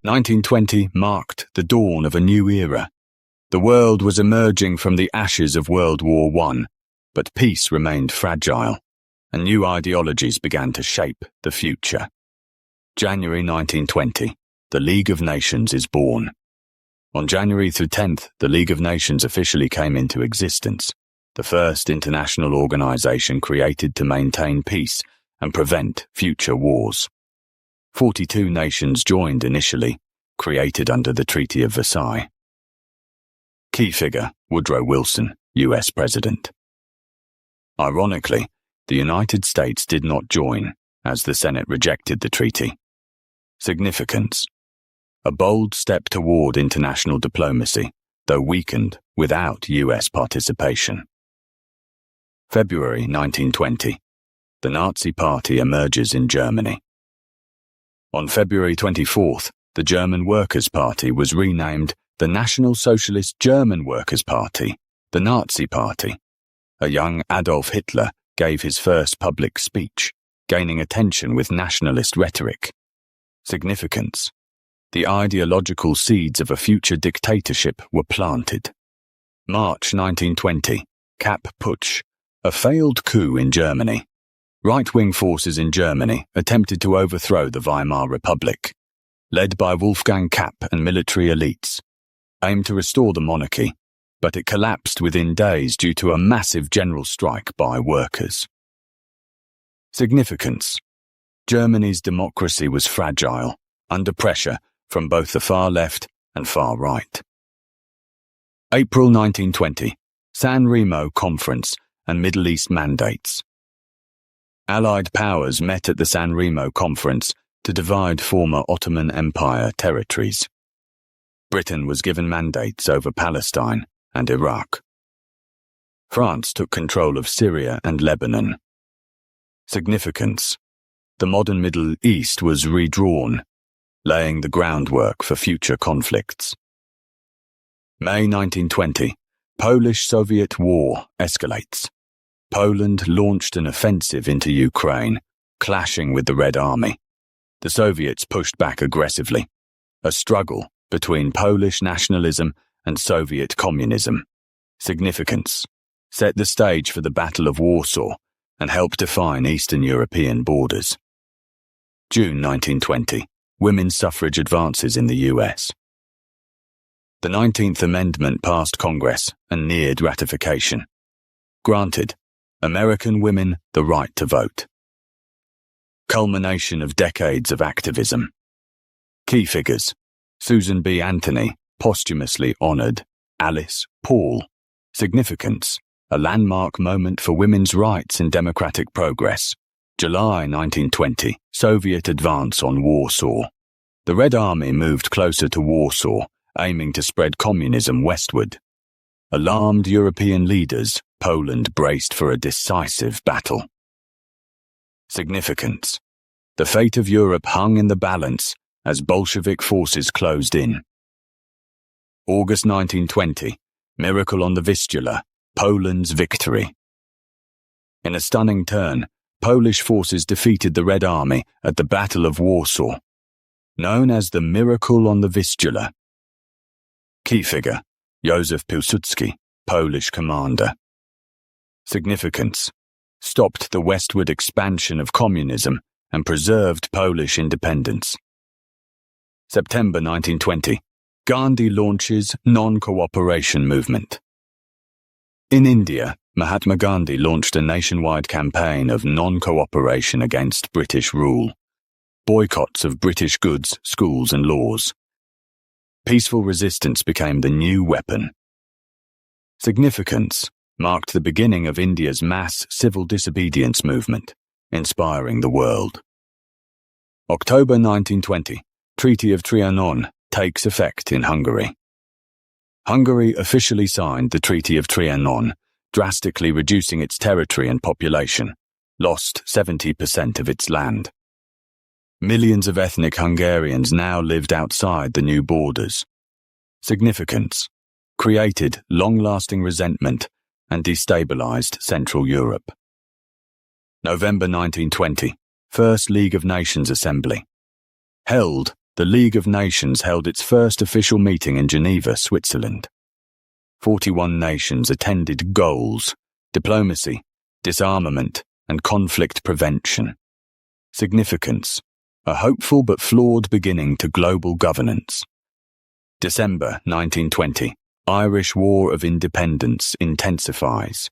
1920 marked the dawn of a new era. The world was emerging from the ashes of World War I, but peace remained fragile, and new ideologies began to shape the future. January 1920, the League of Nations is born. On January 10th, the League of Nations officially came into existence, the first international organization created to maintain peace and prevent future wars. 42 nations joined initially, created under the Treaty of Versailles. Key figure, Woodrow Wilson, US President. Ironically, the United States did not join, as the Senate rejected the treaty. Significance: a bold step toward international diplomacy, though weakened without US participation. February 1920. The Nazi Party emerges in Germany. On February 24th, the German Workers' Party was renamed the National Socialist German Workers' Party, the Nazi Party. A young Adolf Hitler gave his first public speech, gaining attention with nationalist rhetoric. Significance: the ideological seeds of a future dictatorship were planted. March 1920, Kapp Putsch, a failed coup in Germany. Right-wing forces in Germany attempted to overthrow the Weimar Republic, led by Wolfgang Kapp and military elites, aimed to restore the monarchy, but it collapsed within days due to a massive general strike by workers. Significance: Germany's democracy was fragile, under pressure from both the far left and far right. April 1920, San Remo Conference and Middle East mandates. Allied powers met at the San Remo Conference to divide former Ottoman Empire territories. Britain was given mandates over Palestine and Iraq. France took control of Syria and Lebanon. Significance: the modern Middle East was redrawn, laying the groundwork for future conflicts. May 1920, Polish-Soviet war escalates. Poland launched an offensive into Ukraine, clashing with the Red Army. The Soviets pushed back aggressively, a struggle between Polish nationalism and Soviet communism. Significance: set the stage for the Battle of Warsaw and helped define Eastern European borders. June 1920, women's suffrage advances in the US. The 19th Amendment passed Congress and neared ratification. Granted American women the right to vote. Culmination of decades of activism. Key figures: Susan B. Anthony, posthumously honored. Alice Paul. Significance: a landmark moment for women's rights and democratic progress. July 1920, Soviet advance on Warsaw. The Red Army moved closer to Warsaw, aiming to spread communism westward. Alarmed European leaders, Poland braced for a decisive battle. Significance: the fate of Europe hung in the balance as Bolshevik forces closed in. August 1920, Miracle on the Vistula, Poland's victory. In a stunning turn, Polish forces defeated the Red Army at the Battle of Warsaw, known as the Miracle on the Vistula. Key figure: Józef Piłsudski, Polish commander. Significance: stopped the westward expansion of communism and preserved Polish independence. September 1920, Gandhi launches non-cooperation movement. In India, Mahatma Gandhi launched a nationwide campaign of non-cooperation against British rule, boycotts of British goods, schools and laws. Peaceful resistance became the new weapon. Significance: marked the beginning of India's mass civil disobedience movement, inspiring the world. October 1920, Treaty of Trianon takes effect in Hungary. Hungary officially signed the Treaty of Trianon, drastically reducing its territory and population, lost 70% of its land. Millions of ethnic Hungarians now lived outside the new borders. Significance: created long-lasting resentment and destabilized Central Europe. November 1920, First League of Nations Assembly. Held, the League of Nations held its first official meeting in Geneva, Switzerland. 41 nations attended. Goals: diplomacy, disarmament, and conflict prevention. Significance: a hopeful but flawed beginning to global governance. December 1920, Irish War of Independence intensifies.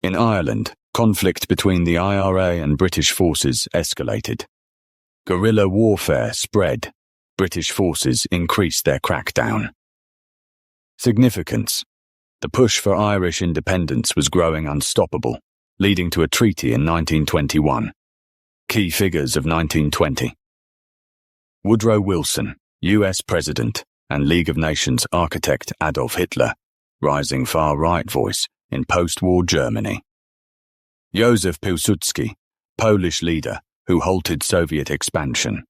In Ireland, conflict between the IRA and British forces escalated. Guerrilla warfare spread. British forces increased their crackdown. Significance: the push for Irish independence was growing unstoppable, leading to a treaty in 1921. Key figures of 1920. Woodrow Wilson, US President, and League of Nations architect Adolf Hitler, rising far-right voice in post-war Germany. Józef Piłsudski, Polish leader who halted Soviet expansion.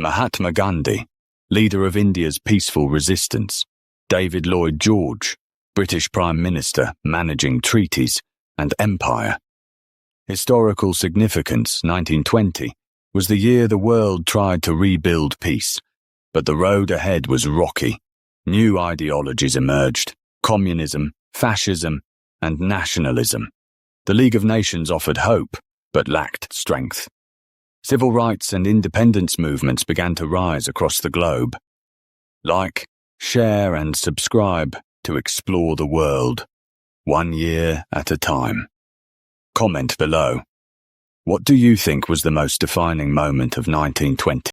Mahatma Gandhi, leader of India's peaceful resistance. David Lloyd George, British Prime Minister managing treaties and empire. Historical significance: 1920 was the year the world tried to rebuild peace, but the road ahead was rocky. New ideologies emerged: communism, fascism, and nationalism. The League of Nations offered hope, but lacked strength. Civil rights and independence movements began to rise across the globe. Like, share, and subscribe to explore the world, 1 year at a time. Comment below. What do you think was the most defining moment of 1920?